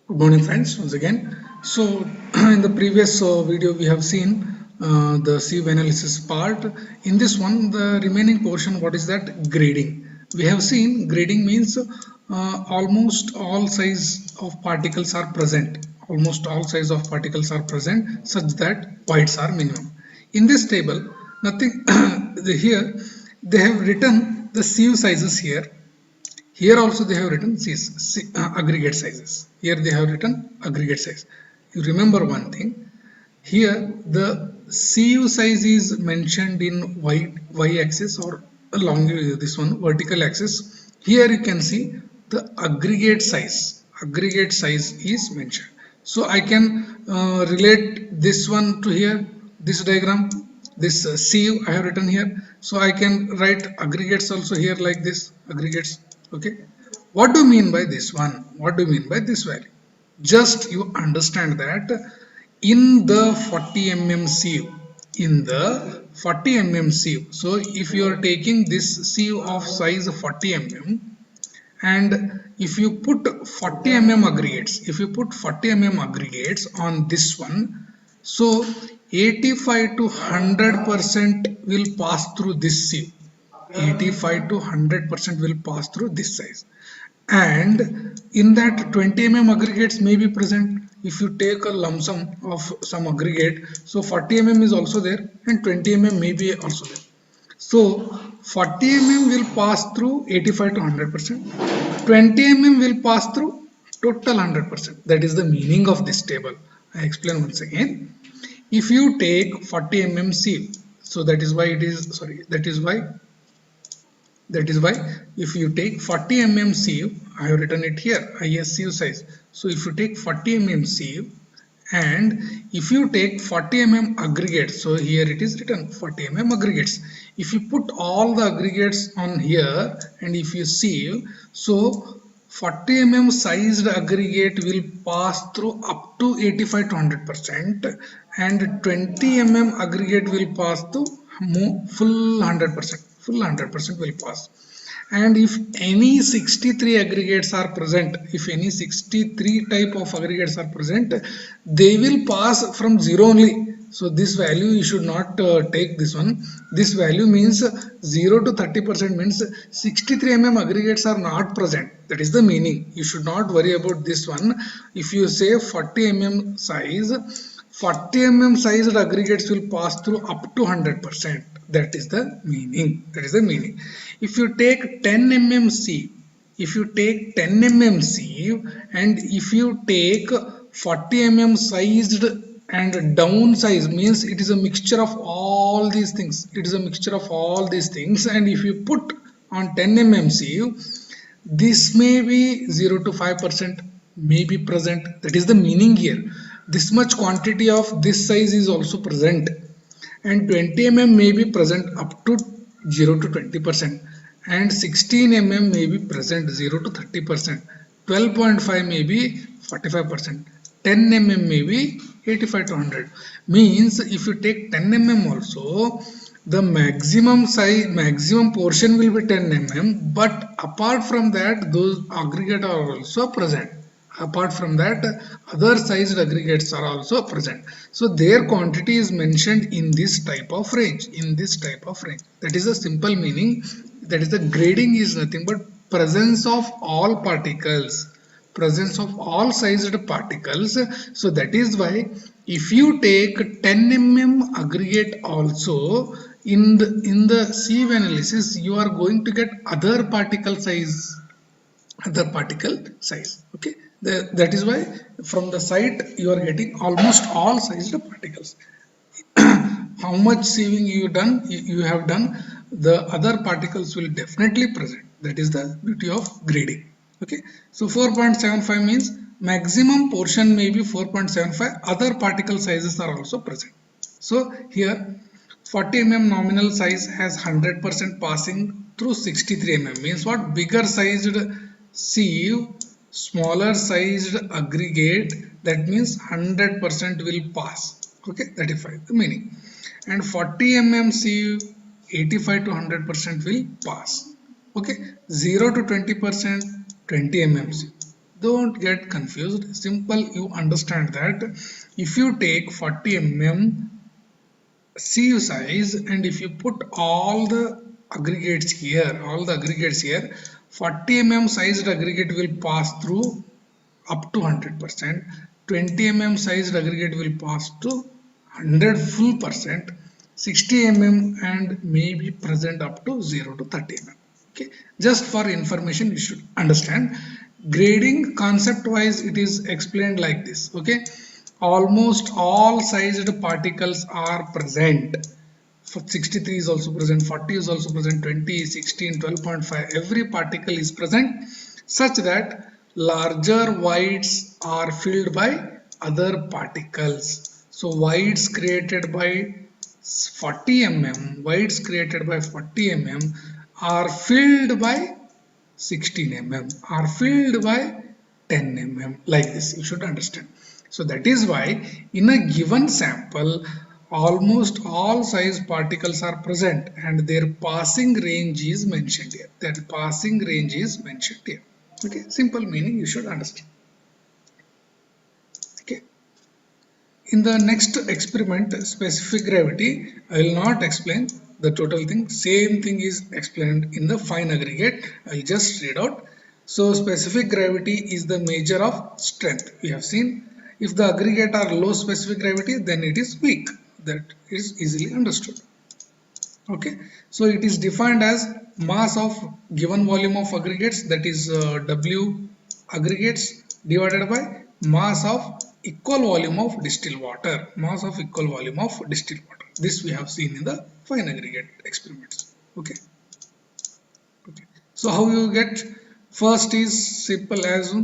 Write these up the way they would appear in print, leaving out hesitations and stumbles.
Good morning, friends. Once again, so in the previous video, we have seen the sieve analysis part. In this one, the remaining portion, what is that? Grading. We have seen grading means almost all size of particles are present. Almost all size of particles are present, such that voids are minimum. In this table, nothing here. They have written the sieve sizes here. Here also they have written aggregate sizes. Here they have written aggregate size. You remember one thing. Here the CU size is mentioned in y axis or along this one vertical axis. Here you can see the aggregate size. Aggregate size is mentioned. So I can relate this one to here. This diagram, this CU I have written here. So I can write aggregates also here like this aggregates. Okay. What do you mean by this one? What do you mean by this value? Just you understand that in the 40 mm sieve, in the 40 mm sieve, so if you are taking this sieve of size 40 mm and if you put 40 mm aggregates, if you put 40 mm aggregates on this one, so 85 to 100% will pass through this sieve. 85 to 100% will pass through this size, and in that 20 mm aggregates may be present. If you take a lump sum of some aggregate, so 40 mm is also there and 20 mm may be also there. So 40 mm will pass through 85 to 100%, 20 mm will pass through total 100%. That is the meaning of this table. I explain once again. If you take 40 mm sieve, so that is why it is, sorry, that is why if you take 40 mm sieve, I have written it here, IS sieve size. So if you take 40 mm sieve and if you take 40 mm aggregates, so here it is written 40 mm aggregates. If you put all the aggregates on here and if you sieve, so 40 mm sized aggregate will pass through up to 85 to 100% and 20 mm aggregate will pass to full 100%. Full 100% will pass. And if any 63 aggregates are present, if any 63 type of aggregates are present, they will pass from 0 only. So this value you should not take this one. This value means 0 to 30% means 63 mm aggregates are not present. That is the meaning. You should not worry about this one. If you say 40 mm size, 40 mm sized aggregates will pass through up to 100%. That is the meaning. That is the meaning. If you take 10 mm sieve, if you take 10 mm sieve and if you take 40 mm sized and down size, means it is a mixture of all these things. It is a mixture of all these things, and if you put on 10 mm sieve, this may be 0 to 5% may be present. That is the meaning here. This much quantity of this size is also present, and 20 mm may be present up to 0 to 20%, and 16 mm may be present 0 to 30%, 12.5 may be 45%, 10 mm may be 85 to 100. Means if you take 10 mm also, the maximum size, maximum portion will be 10 mm, but apart from that those aggregate are also present. Apart from that, other sized aggregates are also present. So their quantity is mentioned in this type of range. In this type of range. That is a simple meaning. That is the grading is nothing but presence of all particles. Presence of all sized particles. So that is why if you take 10 mm aggregate also in the sieve analysis, you are going to get other particle size. Okay, that is why from the site you are getting almost all sized particles. How much sieving you have done, the other particles will definitely present. That is the beauty of grading. Okay, so 4.75 means maximum portion may be 4.75, other particle sizes are also present. So here 40 mm nominal size has 100% passing through 63 mm, means what? Bigger sized sieve, smaller sized aggregate, that means 100% will pass. Okay, that is the meaning. And 40 mm sieve, 85 to 100% will pass. Okay, 0 to 20%, 20 mm sieve. Don't get confused. Simple, you understand that if you take 40 mm sieve size and if you put all the aggregates here, 40 mm sized aggregate will pass through up to 100%, 20 mm sized aggregate will pass to 100 full percent, 60 mm and may be present up to 0 to 30 mm. Okay, just for information you should understand. Grading concept wise it is explained like this. Okay, almost all sized particles are present. For 63 is also present, 40 is also present, 20, 16, 12.5, every particle is present such that larger voids are filled by other particles. So voids created by 40 mm, voids created by 40 mm are filled by 16 mm, are filled by 10 mm, like this you should understand. So that is why in a given sample almost all size particles are present and their passing range is mentioned here. That passing range is mentioned here. Okay, simple meaning you should understand. Okay, in the next experiment, specific gravity, I will not explain the total thing. Same thing is explained in the fine aggregate. I will just read out. So specific gravity is the measure of strength. We have seen if the aggregate are low specific gravity, then it is weak. That is easily understood. Okay, so it is defined as mass of given volume of aggregates, that is W aggregates divided by mass of equal volume of distilled water, mass of equal volume of distilled water. This we have seen in the fine aggregate experiments. Okay, okay. So how you get? First is simple as,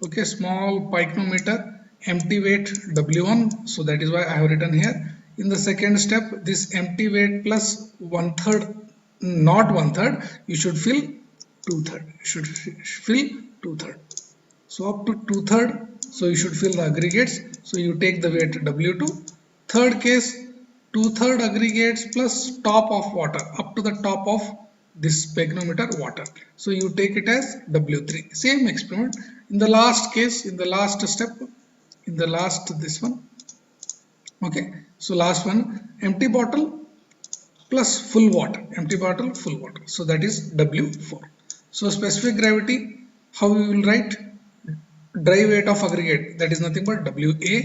okay, small pycometer, empty weight W1, so that is why I have written here. In the second step, this empty weight plus 1/3, not 1/3, you should fill 2/3, you should fill 2/3. So up to 2/3, so you should fill the aggregates. So you take the weight W2. Third case, 2/3 aggregates plus top of water, up to the top of this pycometer water. So you take it as W3. Same experiment. In the last case, in the last step, in the last this one. Okay. So last one, empty bottle plus full water, empty bottle, full water. So that is W4. So specific gravity, how we will write? Dry weight of aggregate, that is nothing but WA,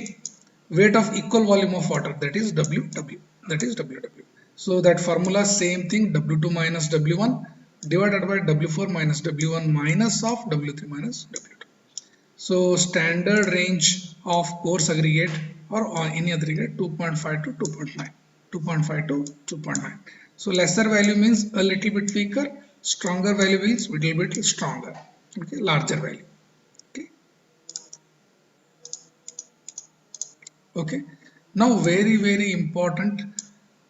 weight of equal volume of water, that is WW, that is WW. So that formula same thing, W2 minus W1 divided by W4 minus W1 minus of W3 minus W2. So standard range of coarse aggregate or any aggregate 2.5 to 2.9, 2.5 to 2.9. So lesser value means a little bit weaker, stronger value means little bit stronger. Okay, larger value. Okay, now very important,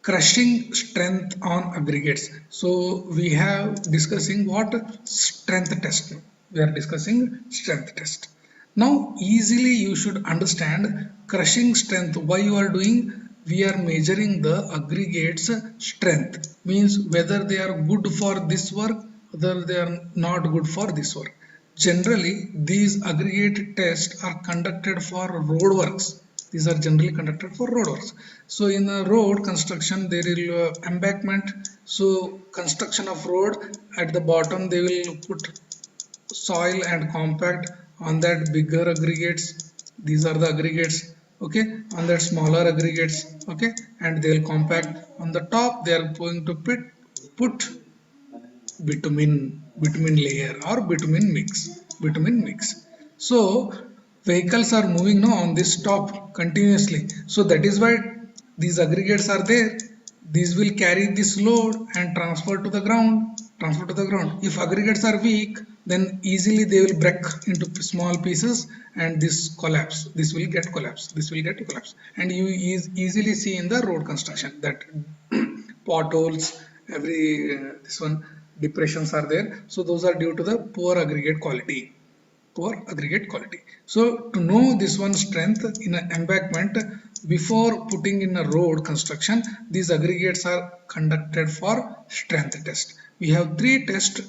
crushing strength on aggregates. So we have discussing what? Strength test. We are discussing strength test. Now easily you should understand crushing strength. Why you are doing? We are measuring the aggregates strength, means whether they are good for this work, whether they are not good for this work. Generally these aggregate tests are conducted for road works. These are generally conducted for road works. So in a road construction there is embankment. So construction of road, at the bottom they will put soil and compact, on that bigger aggregates, these are the aggregates, okay, on that smaller aggregates, okay, and they will compact. On the top they are going to put bitumen layer or bitumen mix. So vehicles are moving now on this top continuously, so that is why these aggregates are there. These will carry this load and transfer to the ground. If aggregates are weak, then easily they will break into small pieces and this will get collapse, and you easily see in the road construction that potholes, every this one depressions are there. So those are due to the poor aggregate quality, so to know this one strength in an embankment, before putting in a road construction, these aggregates are conducted for strength test. We have three tests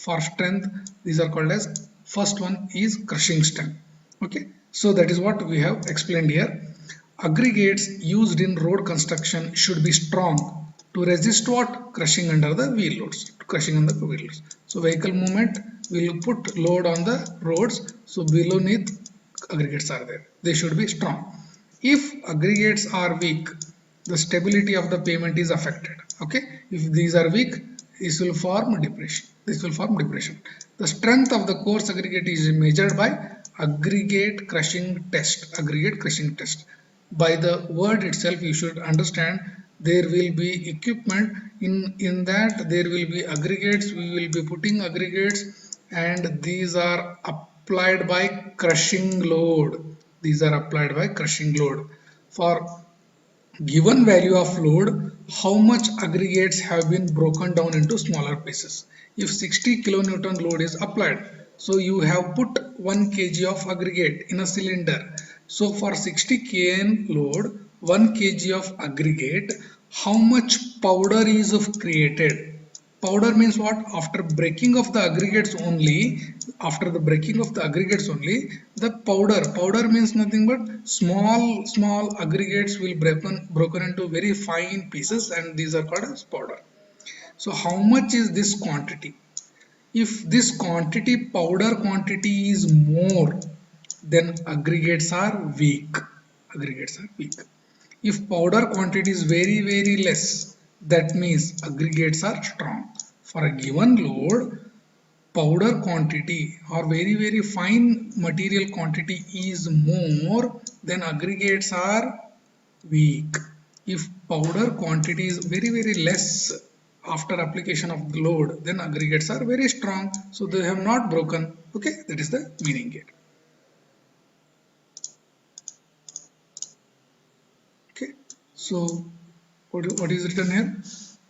For strength, these are called as, first one is crushing strength. Okay, so that is what we have explained here. Aggregates used in road construction should be strong to resist what? Crushing under the wheel loads. Crushing under the wheel loads. So vehicle movement will put load on the roads. So beneath aggregates are there. They should be strong. If aggregates are weak, the stability of the pavement is affected. Okay, if these are weak, this will form depression. This will form depression. The strength of the coarse aggregate is measured by aggregate crushing test. Aggregate crushing test. By the word itself, you should understand there will be equipment in that there will be aggregates. We will be putting aggregates, and these are applied by crushing load. These are applied by crushing load. For given value of load, how much aggregates have been broken down into smaller pieces. If 60 kilonewton load is applied, so you have put 1 kg of aggregate in a cylinder. So for 60 kN load, 1 kg of aggregate, how much powder is created? Powder means what? After breaking of the aggregates only, the powder means nothing but small aggregates will broken into very fine pieces, and these are called as powder. So how much is this quantity? If this quantity, powder quantity, is more, then aggregates are weak. If powder quantity is very less, that means aggregates are strong. For a given load, powder quantity or very fine material quantity is more, then aggregates are weak. If powder quantity is very less after application of the load, then aggregates are very strong, so they have not broken. Okay, that is the meaning here. Okay, so what is written here?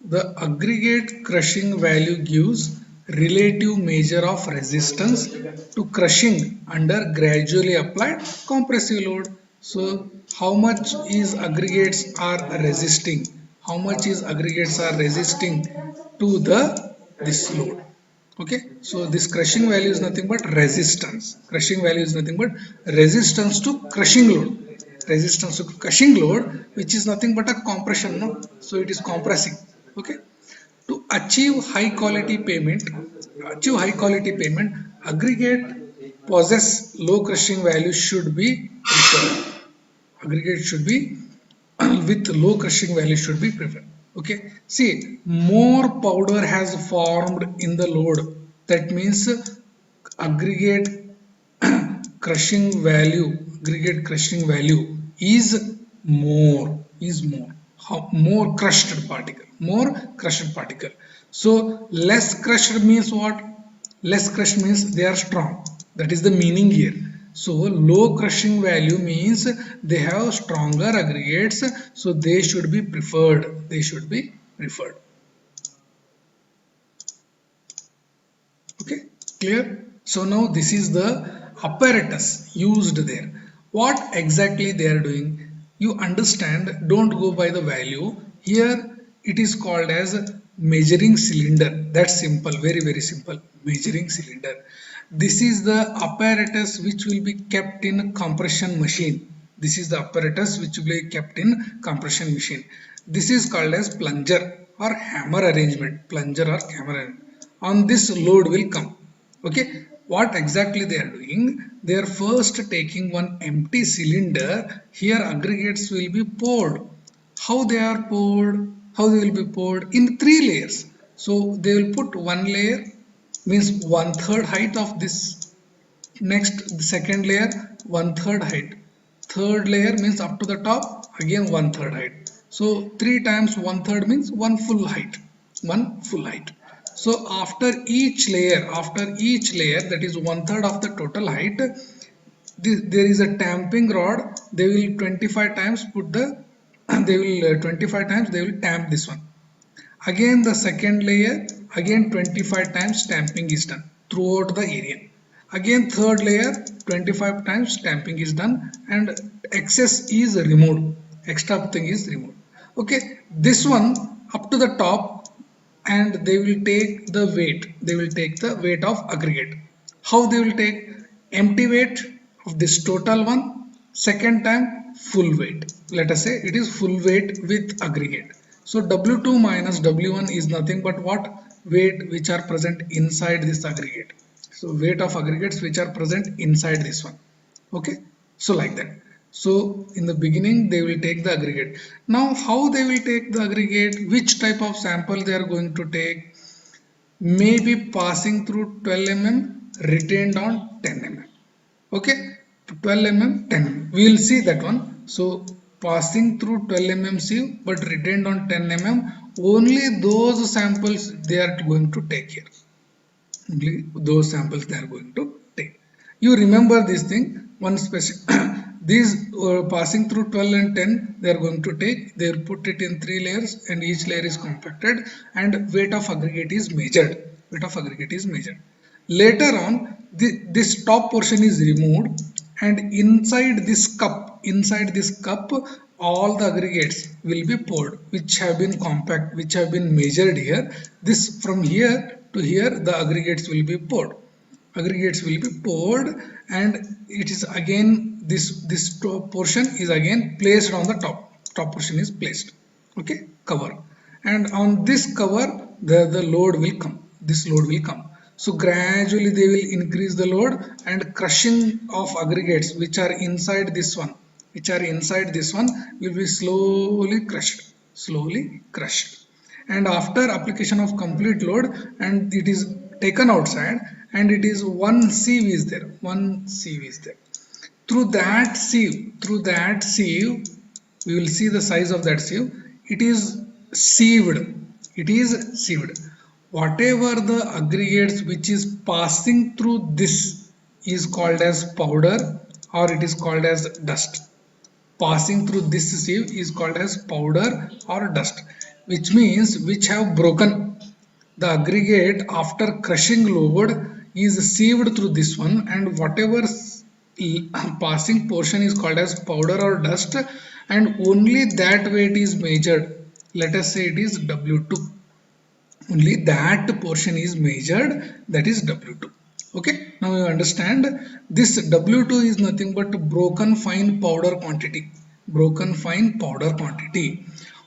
The aggregate crushing value gives relative measure of resistance to crushing under gradually applied compressive load. So how much is aggregates are resisting? How much is aggregates are resisting to this load? Okay, so this crushing value is nothing but resistance. Crushing value is nothing but resistance to crushing load. Resistance to crushing load, which is nothing but a compression, no? So it is compressing. Okay, to achieve high quality payment, aggregate possess low crushing value should be preferred. Aggregate should be with low crushing value should be preferred. Okay, see, more powder has formed in the load, that means aggregate aggregate crushing value is more. How? More crushed particle. So less crushed means what? Less crushed means they are strong. That is the meaning here. So low crushing value means they have stronger aggregates, so they should be preferred. Okay, clear? So now this is the apparatus used there. What exactly they are doing? You understand, don't go by the value. Here it is called as measuring cylinder. That's simple, very simple. Measuring cylinder. This is the apparatus which will be kept in compression machine. This is the apparatus which will be kept in compression machine. This is called as plunger or hammer arrangement. Plunger or hammer arrangement. On this load will come. Okay, what exactly they are doing? They are first taking one empty cylinder. Here aggregates will be poured. How they are poured? How they will be poured? In 3 layers. So they will put one layer, means 1/3 height of this. Next, the second layer 1/3 height. Third layer means up to the top, again 1/3 height. So 3 times 1/3 means one full height. So after each layer, that is 1/3 of the total height, there is a tamping rod. They will 25 times put the they will 25 times they will tamp this one. Again the second layer, again 25 times stamping is done throughout the area. Again third layer, 25 times stamping is done, and excess is removed. Extra thing is removed. Okay, this one up to the top, and they will take the weight. They will take the weight of aggregate. How they will take? Empty weight of this total one, second time full weight. Let us say it is full weight with aggregate. So W2 minus W1 is nothing but what? Weight which are present inside this aggregate. So weight of aggregates which are present inside this one. Okay, so like that. So in the beginning they will take the aggregate. Now how they will take the aggregate? Which type of sample they are going to take? Maybe passing through 12 mm, retained on 10 mm. Okay, 12 mm, 10 mm, we will see that one. So passing through 12 mm sieve but retained on 10 mm, only those samples they are going to take here. Only those samples they are going to take. You remember this thing, one specific these passing through 12 and 10 they are going to take, they will put it in 3 layers and each layer is compacted and weight of aggregate is measured. Weight of aggregate is measured. Later on this top portion is removed and inside this cup all the aggregates will be poured which have been which have been measured here. This from here to here the aggregates will be poured. Aggregates will be poured and it is again this top portion is again placed on the top portion is placed. Okay, cover, and on this cover the load will come. This load will come. So gradually they will increase the load and crushing of aggregates which are inside this one will be slowly crushed. And after application of complete load and it is taken outside and it is one sieve is there. Through that sieve we will see the size of that sieve. It is sieved. Whatever the aggregates which is passing through this is called as powder or it is called as dust. Passing through this sieve is called as powder or dust, which means which have broken. The aggregate after crushing load is sieved through this one and whatever passing portion is called as powder or dust and only that weight is measured. Let us say it is W2. Only that portion is measured, that is W2. Okay, now you understand this W2 is nothing but broken fine powder quantity.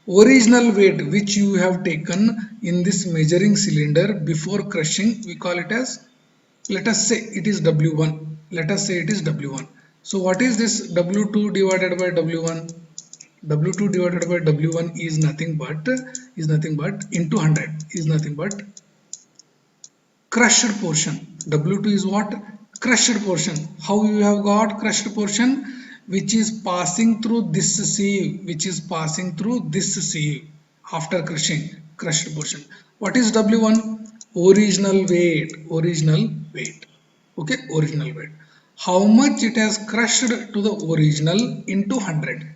Original weight which you have taken in this measuring cylinder before crushing, we call it as, let us say it is W1. So what is this W2 divided by W1? W2 divided by W1 is nothing but into 100 is nothing but crushed portion. W2 is what? Crushed portion. How you have got crushed portion? Which is passing through this sieve after crushing, crushed portion. What is W1? Original weight. Okay, original weight. How much it has crushed to the original into 100.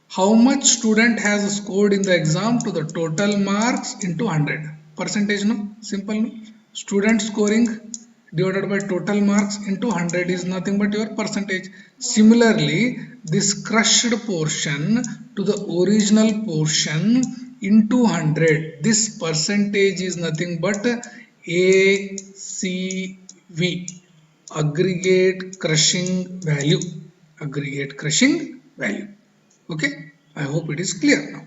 How much student has scored in the exam to the total marks into 100. Percentage, no? Simple, no? Student scoring divided by total marks into 100 is nothing but your percentage. Similarly, this crushed portion to the original portion into 100, this percentage is nothing but ACV, aggregate crushing value. Okay, I hope it is clear now.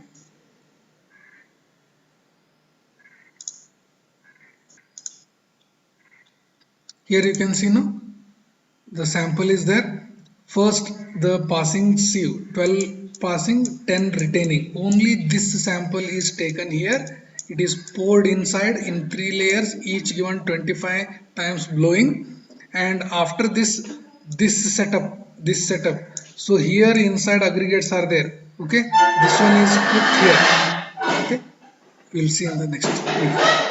Here you can see now the sample is there. First the passing sieve, 12 passing, 10 retaining. Only this sample is taken here. It is poured inside in 3 layers, each given 25 times blowing. And after this setup, so here inside aggregates are there. Okay, this one is put here. Okay, we'll see in the next video.